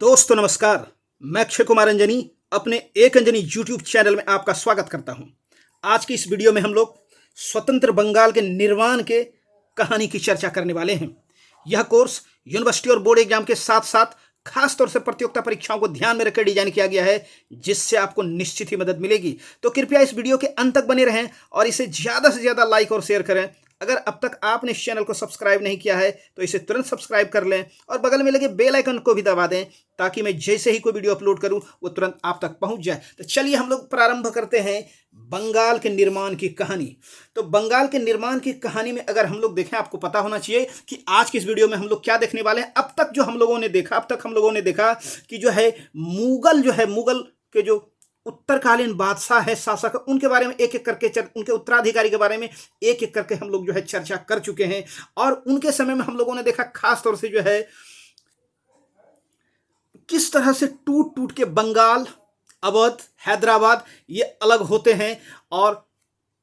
दोस्तों नमस्कार। मैं अक्षय कुमार अंजनी अपने एक अंजनी यूट्यूब चैनल में आपका स्वागत करता हूं। आज की इस वीडियो में हम लोग स्वतंत्र बंगाल के निर्माण के कहानी की चर्चा करने वाले हैं। यह कोर्स यूनिवर्सिटी और बोर्ड एग्जाम के साथ साथ खास तौर से प्रतियोगिता परीक्षाओं को ध्यान में रखकर डिजाइन किया गया है, जिससे आपको निश्चित ही मदद मिलेगी। तो कृपया इस वीडियो के अंत तक बने रहें और इसे ज्यादा से ज्यादा लाइक और शेयर करें। अगर अब तक आपने इस चैनल को सब्सक्राइब नहीं किया है तो इसे तुरंत सब्सक्राइब कर लें और बगल में लगे बेल आइकन को भी दबा दें, ताकि मैं जैसे ही कोई वीडियो अपलोड करूं वो तुरंत आप तक पहुंच जाए। तो चलिए हम लोग प्रारंभ करते हैं बंगाल के निर्माण की कहानी। तो बंगाल के निर्माण की कहानी में अगर हम लोग देखें, आपको पता होना चाहिए कि आज की इस वीडियो में हम लोग क्या देखने वाले हैं। अब तक हम लोगों ने देखा कि मुगल के जो उत्तरकालीन बादशाह है, शासक, उनके बारे में एक एक करके उनके उत्तराधिकारी के बारे में एक एक करके हम लोग चर्चा कर चुके हैं। और उनके समय में हम लोगों ने देखा खास तौर से किस तरह से टूट टूट के बंगाल, अवध, हैदराबाद ये अलग होते हैं, और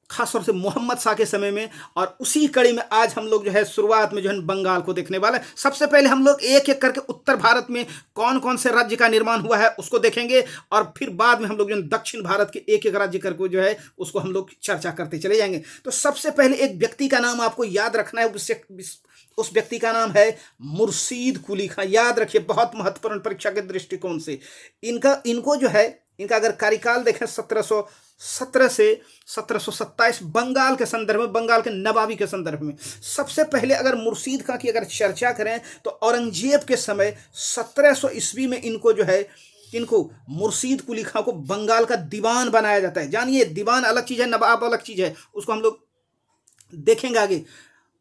खासतौर से मोहम्मद शाह के समय में। और उसी कड़ी में आज हम लोग शुरुआत में बंगाल को देखने वाले हैं। सबसे पहले हम लोग एक एक करके उत्तर भारत में कौन कौन से राज्य का निर्माण हुआ है उसको देखेंगे, और फिर बाद में हम लोग दक्षिण भारत के एक एक राज्य करके उसको हम लोग चर्चा करते चले जाएंगे। तो सबसे पहले एक व्यक्ति का नाम आपको याद रखना है, उस व्यक्ति का नाम है मुर्शीद कुली खां। याद रखिए, बहुत महत्वपूर्ण परीक्षा के दृष्टिकोण से इनका अगर कार्यकाल देखें 1717 से 1727 बंगाल के संदर्भ में, बंगाल के नवाबी के संदर्भ में। सबसे पहले अगर मुर्शीद खां की अगर चर्चा करें तो औरंगजेब के समय 1700 ईस्वी में इनको मुर्शीद कुली खां को बंगाल का दीवान बनाया जाता है। जानिए, दीवान अलग चीज है, नवाब अलग चीज है, उसको हम लोग देखेंगे आगे।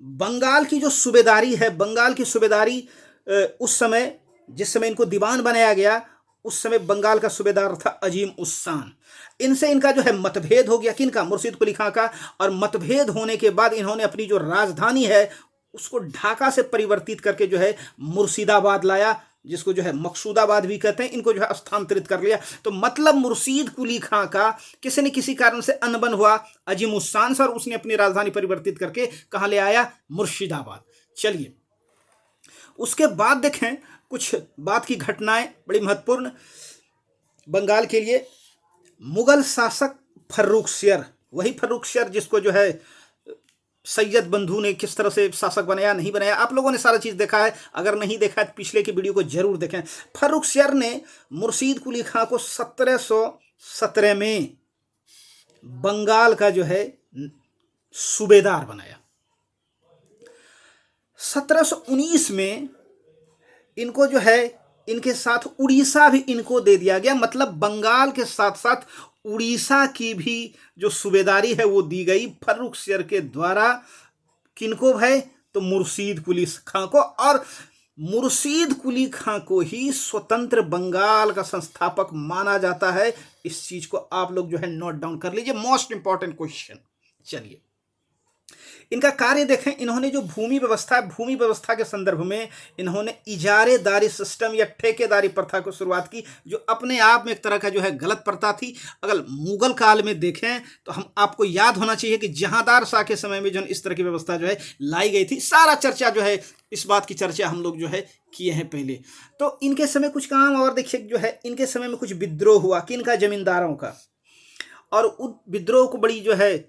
बंगाल की जो सूबेदारी है, बंगाल की सूबेदारी उस समय, जिस समय इनको दीवान बनाया गया, उस समय बंगाल का सूबेदार था अजीम उस्सान। इनसे इनका मतभेद हो गया, किनका? मुर्शीद कुली खां का। और मतभेद होने के बाद इन्होंने अपनी जो राजधानी है उसको ढाका से परिवर्तित करके मुर्शिदाबाद लाया, जिसको मकसूदाबाद भी कहते हैं। इनको स्थानांतरित कर लिया। तो मतलब मुर्शीद कुली खां का किसी न किसी कारण से अनबन हुआ अजीम उस्सान से, और उसने अपनी राजधानी परिवर्तित करके कहां ले आया? मुर्शिदाबाद। चलिए, उसके बाद देखें कुछ बात की घटनाएं बड़ी महत्वपूर्ण बंगाल के लिए। मुगल शासक फर्रुखसियर, वही फर्रुखसियर जिसको सैयद बंधु ने किस तरह से शासक बनाया, नहीं बनाया, आप लोगों ने सारा चीज देखा है। अगर नहीं देखा है तो पिछले की वीडियो को जरूर देखें। फर्रुखसियर ने मुर्शीद कुली खां को 1717 में बंगाल का सूबेदार बनाया। 1719 में इनको इनके साथ उड़ीसा भी इनको दे दिया गया। मतलब बंगाल के साथ साथ उड़ीसा की भी जो सूबेदारी है वो दी गई फर्रुखसियर के द्वारा। किनको भाई? तो मुर्शीद कुली खां को। और मुर्शीद कुली खां को ही स्वतंत्र बंगाल का संस्थापक माना जाता है। इस चीज को आप लोग नोट डाउन कर लीजिए, मोस्ट इंपॉर्टेंट क्वेश्चन। चलिए, इनका कार्य देखें। इन्होंने जो भूमि व्यवस्था के संदर्भ में इन्होंने इजारेदारी सिस्टम या ठेकेदारी प्रथा को शुरुआत की, जो अपने आप में एक तरह का गलत प्रथा थी। अगर मुगल काल में देखें तो हम आपको याद होना चाहिए कि जहांदार शाह के समय में इस तरह की व्यवस्था लाई गई थी। सारा चर्चा इस बात की चर्चा हम लोग किए हैं पहले। तो इनके समय कुछ काम और देखिए, इनके समय में कुछ विद्रोह हुआ। किनका? जमींदारों का। और उन विद्रोह को बड़ी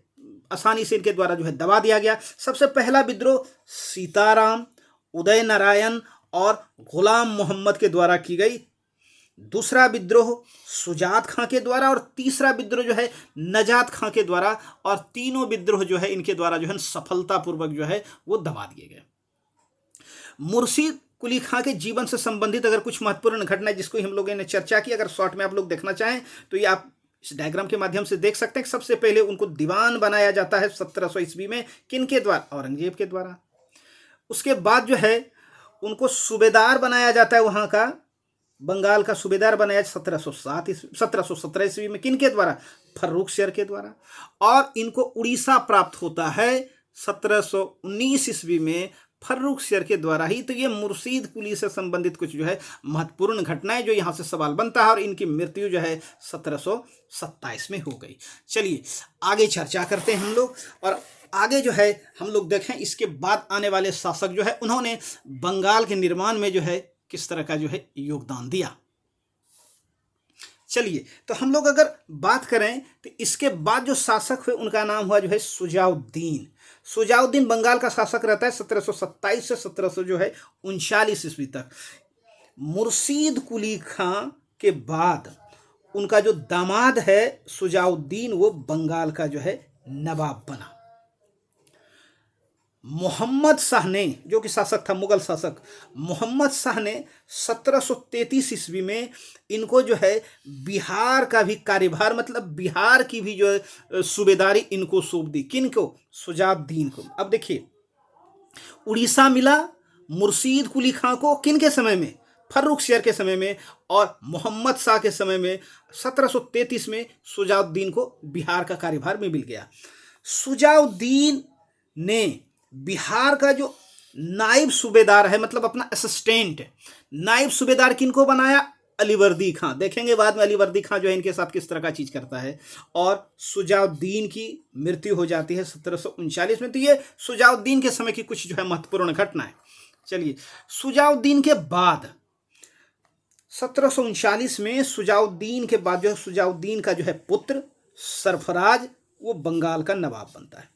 आसानी से इनके द्वारा दबा दिया गया। सबसे पहला विद्रोह सीताराम, उदय नारायण और गुलाम मोहम्मद के द्वारा की गई। दूसरा विद्रोह सुजात खां के द्वारा, और तीसरा विद्रोह नजात खां के द्वारा। और तीनों विद्रोह इनके द्वारा सफलतापूर्वक वो दबा दिए गए। मुर्शीद कुली खां के जीवन से संबंधित अगर कुछ महत्वपूर्ण घटना जिसको हम लोगों ने चर्चा की, अगर शॉर्ट में आप लोग देखना चाहें तो ये आप इस डायग्राम के माध्यम से देख सकते हैं। सबसे पहले उनको दीवान बनाया जाता है 1700 ईस्वी में। किनके द्वारा? औरंगजेब के द्वारा। उसके बाद उनको सूबेदार बनाया जाता है, वहां का बंगाल का सूबेदार बनाया 1717 ईस्वी में। किनके द्वारा? फर्रुखसियर के द्वारा। और इनको उड़ीसा प्राप्त होता है 1719 ईस्वी में फर्रुखसियर के द्वारा ही। तो ये मुर्शीद कुली से संबंधित कुछ महत्वपूर्ण घटनाएं जो यहां से सवाल बनता है। और इनकी मृत्यु 1727 में हो गई। चलिए आगे चर्चा करते हैं हम लोग। और आगे हम लोग देखें, इसके बाद आने वाले शासक उन्होंने बंगाल के निर्माण में किस तरह का जो है योगदान दिया। चलिए, तो हम लोग अगर बात करें तो इसके बाद जो शासक हुए उनका नाम हुआ जो है सुजाउद्दीन। सुजाउद्दीन बंगाल का शासक रहता है 1727 से 1700 जो है 39 ईस्वी तक। मुर्शीद कुली खां के बाद उनका जो दामाद है सुजाउद्दीन, वो बंगाल का जो है नवाब बना। मोहम्मद शाह ने, जो कि शासक था, मुगल शासक मोहम्मद शाह ने 1733 ईस्वी में इनको जो है बिहार का भी कार्यभार, मतलब बिहार की भी जो है सूबेदारी इनको सौंप दी। किनको? सुजाउद्दीन को। अब देखिए, उड़ीसा मिला मुर्शीद कुली खां को किन के समय में? फर्रुखसियर के समय में, और मोहम्मद शाह के समय में 1733 में सुजाउद्दीन को बिहार का कार्यभार में मिल गया। सुजाउद्दीन ने बिहार का जो नायब सूबेदार है, मतलब अपना असिस्टेंट नायब सूबेदार किनको बनाया? अलीवर्दी खां। देखेंगे बाद में अलीवर्दी खां जो है इनके साथ किस तरह का चीज करता है। और सुजाउद्दीन की मृत्यु हो जाती है 1739 में। तो ये सुजाउद्दीन के समय की कुछ जो है महत्वपूर्ण घटना है। चलिए, सुजाउद्दीन के बाद 1739 में सुजाउद्दीन के बाद जो है सुजाउद्दीन का जो है पुत्र सरफराज, वो बंगाल का नवाब बनता है।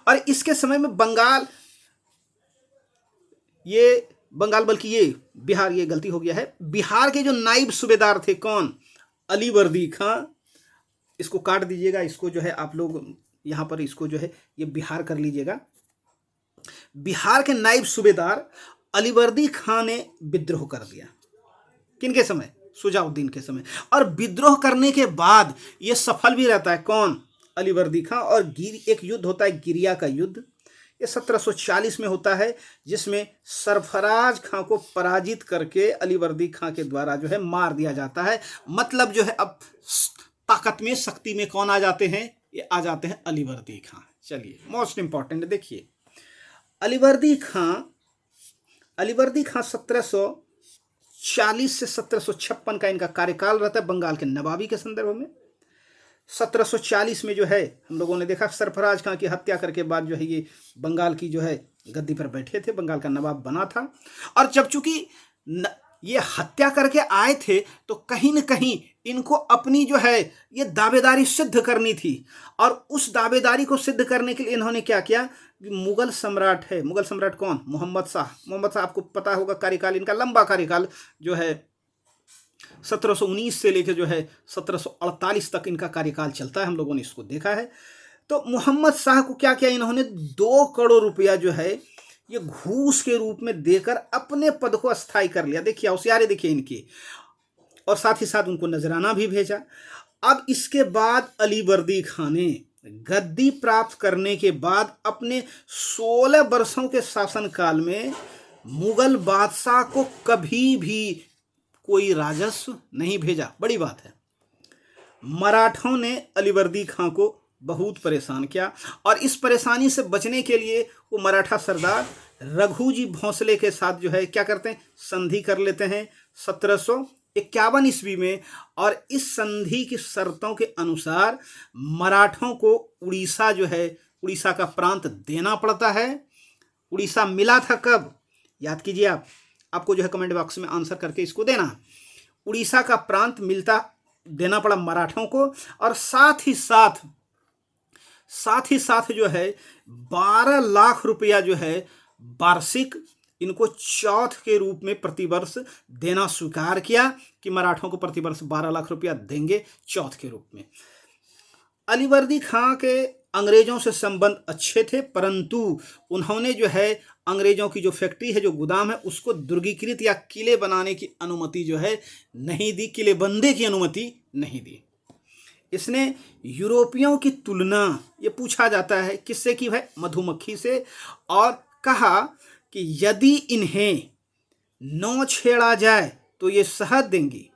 और इसके समय में बंगाल बल्कि ये बिहार, ये गलती हो गया है, बिहार के जो नायब सूबेदार थे कौन? अलीवर्दी खां। इसको काट दीजिएगा, इसको जो है आप लोग यहां पर इसको जो है ये बिहार कर लीजिएगा। बिहार के नायब सूबेदार अलीवर्दी खां ने विद्रोह कर दिया। किनके समय? सुजाउद्दीन के समय। और विद्रोह करने के बाद ये सफल भी रहता है। कौन? अलीवर्दी खां। और एक युद्ध होता है गिरिया का युद्ध, ये 1740 में होता है, जिसमें सरफराज खां को पराजित करके अलीवर्दी खां के द्वारा जो है मार दिया जाता है। मतलब जो है अब ताकत में, शक्ति में कौन आ जाते हैं? ये आ जाते हैं अलीवर्दी खां। चलिए, मोस्ट इंपॉर्टेंट देखिए, अलीवर्दी खां 1740 से 1756 का इनका कार्यकाल रहता है बंगाल के नवाबी के संदर्भ में। 1740 में जो है हम लोगों ने देखा सरफराज खां की हत्या करके बाद जो है ये बंगाल की जो है गद्दी पर बैठे थे, बंगाल का नवाब बना था। और जब चूंकि ये हत्या करके आए थे तो कहीं न कहीं इनको अपनी जो है ये दावेदारी सिद्ध करनी थी। और उस दावेदारी को सिद्ध करने के लिए इन्होंने क्या किया? मुगल सम्राट है, मुगल सम्राट कौन? मोहम्मद शाह। मोहम्मद शाह आपको पता होगा कार्यकाल, इनका लंबा कार्यकाल जो है 1719 से लेकर जो है 1748 तक इनका कार्यकाल चलता है, हम लोगों ने इसको देखा है। तो मोहम्मद शाह को क्या किया इन्होंने? 2 करोड़ रुपया जो है ये घूस के रूप में देकर अपने पद को अस्थायी कर लिया। देखिए होशियारी देखिए इनकी। और साथ ही साथ उनको नजराना भी भेजा। अब इसके बाद अलीवर्दी खां ने गद्दी प्राप्त करने के बाद अपने 16 वर्षों के शासनकाल में मुगल बादशाह को कभी भी कोई राजस्व नहीं भेजा। बड़ी बात है। मराठों ने अलीवर्दी खां को बहुत परेशान किया, और इस परेशानी से बचने के लिए वो मराठा सरदार रघुजी भोंसले के साथ जो है क्या करते हैं? संधि कर लेते हैं 1751 ईस्वी में। और इस संधि की शर्तों के अनुसार मराठों को उड़ीसा जो है, उड़ीसा का प्रांत देना पड़ता है। उड़ीसा मिला था कब? याद कीजिए आप, आपको जो है कमेंट बॉक्स में आंसर करके इसको देना। उड़ीसा का प्रांत देना पड़ा मराठों को। और साथ ही साथ जो है 12 लाख रुपया जो है वार्षिक इनको चौथ के रूप में प्रतिवर्ष देना स्वीकार किया, कि मराठों को प्रतिवर्ष 12 लाख रुपया देंगे चौथ के रूप में। अलीवर्दी खां के अंग्रेजों से संबंध अच्छे थे, परंतु उन्होंने जो है अंग्रेजों की जो फैक्ट्री है, जो गोदाम है, उसको दुर्गीकृत या किले बनाने की अनुमति जो है नहीं दी, किलेबंदी की अनुमति नहीं दी। इसने यूरोपियों की तुलना, ये पूछा जाता है किससे की भाई? मधुमक्खी से। और कहा कि यदि इन्हें न छेड़ा जाए तो ये शहद देंगी,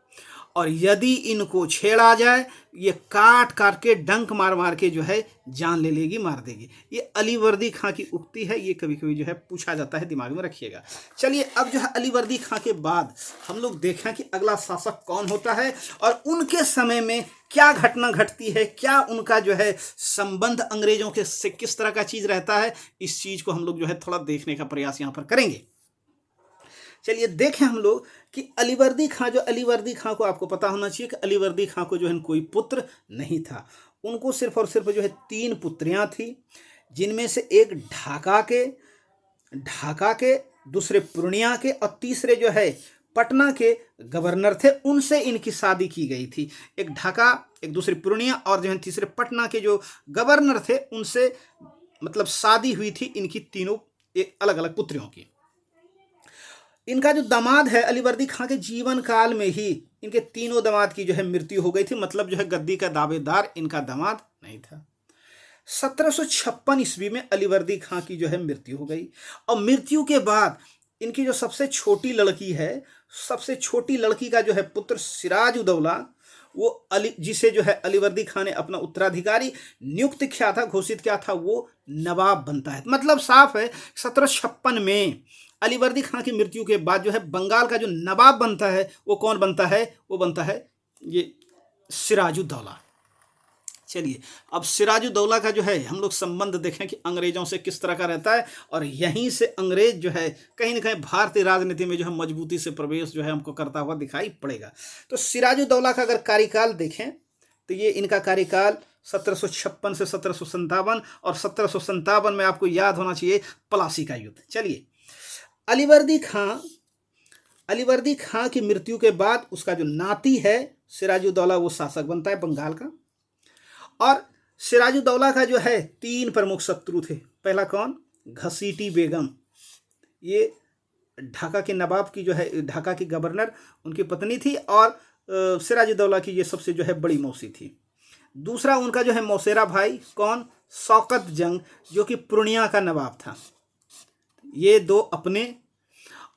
और यदि इनको छेड़ा जाए ये काट के डंक मार के जो है जान ले लेगी, मार देगी। ये अलीवर्दी खां की उक्ति है, ये कभी कभी जो है पूछा जाता है, दिमाग में रखिएगा। चलिए, अब जो है अलीवर्दी खां के बाद हम लोग देखें कि अगला शासक कौन होता है और उनके समय में क्या घटना घटती है, क्या उनका जो है संबंध अंग्रेजों के से किस तरह का चीज रहता है। इस चीज को हम लोग जो है थोड़ा देखने का प्रयास यहाँ पर करेंगे। चलिए देखें हम लोग कि अलीवर्दी खां, जो अलीवर्दी खां को आपको पता होना चाहिए कि अलीवर्दी खां को जो है कोई पुत्र नहीं था। उनको सिर्फ और सिर्फ जो है 3 पुत्रियां थी, जिनमें से एक ढाका के, दूसरे पूर्णिया के और तीसरे जो है पटना के गवर्नर थे, उनसे इनकी शादी की गई थी। एक ढाका, एक दूसरे पूर्णिया और जो है तीसरे पटना के जो गवर्नर थे, उनसे मतलब शादी हुई थी इनकी तीनों एक अलग अलग पुत्रियों की। इनका जो दामाद है, अलीवर्दी खां के जीवन काल में ही इनके तीनों दामाद की जो है मृत्यु हो गई थी। मतलब जो है गद्दी का दावेदार इनका दामाद नहीं था। 1756 ईस्वी में अलीवर्दी खां की जो है मृत्यु हो गई, और मृत्यु के बाद इनकी जो सबसे छोटी लड़की है, सबसे छोटी लड़की का जो है पुत्र सिराजुद्दौला, वो जिसे जो है अलीवर्दी खां ने अपना उत्तराधिकारी नियुक्त किया था, घोषित किया था, वो नवाब बनता है। मतलब साफ है 1756 में अलीवर्दी खां की मृत्यु के बाद जो है बंगाल का जो नवाब बनता है, वो कौन बनता है? वो बनता है ये सिराजुद्दौला। चलिए अब सिराजुद्दौला का जो है हम लोग संबंध देखें कि अंग्रेजों से किस तरह का रहता है, और यहीं से अंग्रेज जो है कहीं ना कहीं भारतीय राजनीति में जो है मजबूती से प्रवेश जो है हमको करता हुआ दिखाई पड़ेगा। तो सिराजुद्दौला का अगर कार्यकाल देखें तो ये इनका कार्यकाल 1756 से 1757, और 1757 में आपको याद होना चाहिए प्लासी का युद्ध। चलिए अलीवर्दी खां की मृत्यु के बाद उसका जो नाती है सिराजुद्दौला, वो शासक बनता है बंगाल का। और सिराजुद्दौला का जो है 3 प्रमुख शत्रु थे। पहला कौन? घसीटी बेगम, ये ढाका के नवाब की जो है, ढाका की गवर्नर उनकी पत्नी थी, और सिराजुद्दौला की ये सबसे जो है बड़ी मौसी थी। दूसरा उनका जो है मौसेरा भाई, कौन? शौकत जंग, जो कि पूर्णिया का नवाब था। ये 2 अपने,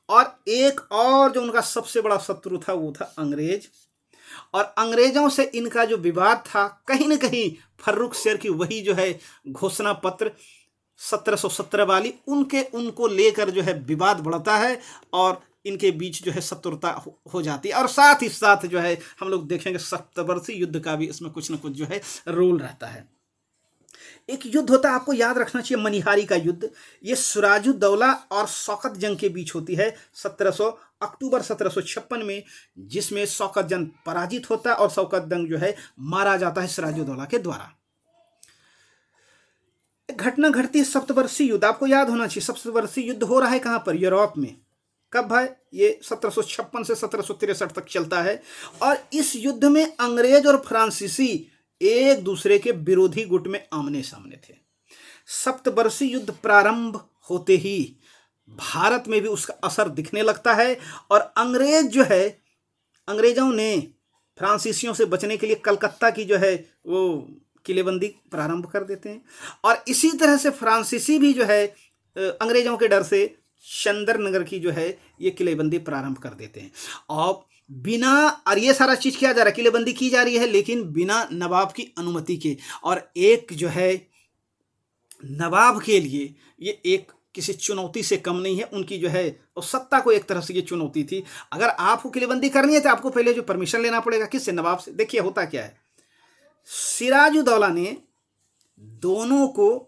और एक और जो उनका सबसे बड़ा शत्रु था वो था अंग्रेज। और अंग्रेजों से इनका जो विवाद था, कहीं ना कहीं फर्रुख शेर की वही जो है घोषणा पत्र 1717 वाली, उनको लेकर जो है विवाद बढ़ता है, और इनके बीच जो है शत्रुता हो जाती है। और साथ ही साथ जो है हम लोग देखेंगे सप्तवर्षीय युद्ध का भी इसमें कुछ ना कुछ जो है रोल रहता है। एक युद्ध होता है, आपको याद रखना चाहिए, मनिहारी का युद्ध। ये सिराजुद्दौला और शौकत जंग के बीच होती है अक्टूबर 1756 में, जिसमें शौकत जंग पराजित होता है और शौकत जंग जो है मारा जाता है सिराजुद्दौला के द्वारा। घटना घटती है सप्तवर्षीय युद्ध। आपको याद होना चाहिए सप्तवर्षीय युद्ध हो रहा है कहां पर? यूरोप में। कब है ये? 1756 से 1763 तक चलता है। और इस युद्ध में अंग्रेज और फ्रांसीसी एक दूसरे के विरोधी गुट में आमने सामने थे। सप्तवर्षीय युद्ध प्रारंभ होते ही भारत में भी उसका असर दिखने लगता है, और अंग्रेज जो है, अंग्रेजों ने फ्रांसीसियों से बचने के लिए कलकत्ता की जो है वो किलेबंदी प्रारंभ कर देते हैं। और इसी तरह से फ्रांसीसी भी जो है अंग्रेजों के डर से चंद्रनगर की जो है ये किलेबंदी प्रारंभ कर देते हैं। और ये सारा चीज किया जा रहा है, किलेबंदी की जा रही है, लेकिन बिना नवाब की अनुमति के। और एक जो है नवाब के लिए ये एक किसी चुनौती से कम नहीं है। उनकी जो है और सत्ता को एक तरह से ये चुनौती थी। अगर आपको किलेबंदी करनी है तो आपको पहले जो परमिशन लेना पड़ेगा, किससे? नवाब से। देखिए होता क्या है, सिराजुद्दौला ने दोनों को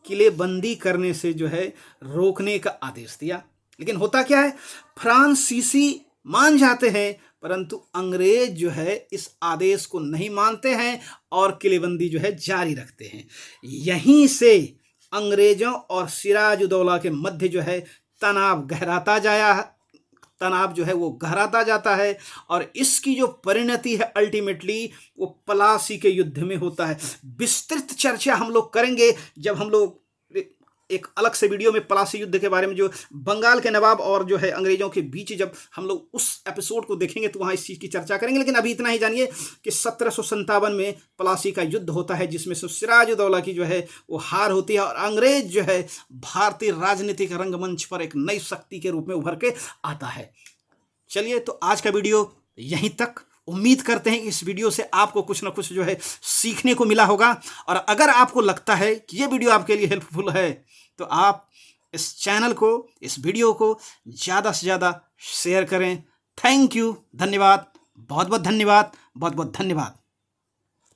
किलेबंदी करने से जो है रोकने का आदेश दिया, लेकिन होता क्या है, फ्रांसीसी मान जाते हैं, परंतु अंग्रेज जो है इस आदेश को नहीं मानते हैं और किलेबंदी जो है जारी रखते हैं। यहीं से अंग्रेजों और सिराजुद्दौला के मध्य जो है तनाव जो है वो गहराता जाता है, और इसकी जो परिणति है अल्टीमेटली वो प्लासी के युद्ध में होता है। विस्तृत चर्चा हम लोग करेंगे जब हम लोग एक अलग से वीडियो में प्लासी युद्ध के बारे में, जो बंगाल के नवाब और जो है अंग्रेजों के बीच, जब हम लोग उस एपिसोड को देखेंगे तो वहां इस चीज की चर्चा करेंगे। लेकिन अभी इतना ही जानिए कि 1757 में प्लासी का युद्ध होता है, जिसमें सिराजुद्दौला की जो है वो हार होती है, और अंग्रेज जो है भारतीय राजनीतिक रंगमंच पर एक नई शक्ति के रूप में उभर के आता है। चलिए तो आज का वीडियो यहीं तक। उम्मीद करते हैं कि इस वीडियो से आपको कुछ ना कुछ जो है सीखने को मिला होगा, और अगर आपको लगता है कि ये वीडियो आपके लिए हेल्पफुल है तो आप इस चैनल को, इस वीडियो को ज़्यादा से ज़्यादा शेयर करें। थैंक यू, धन्यवाद, बहुत बहुत धन्यवाद, बहुत बहुत धन्यवाद।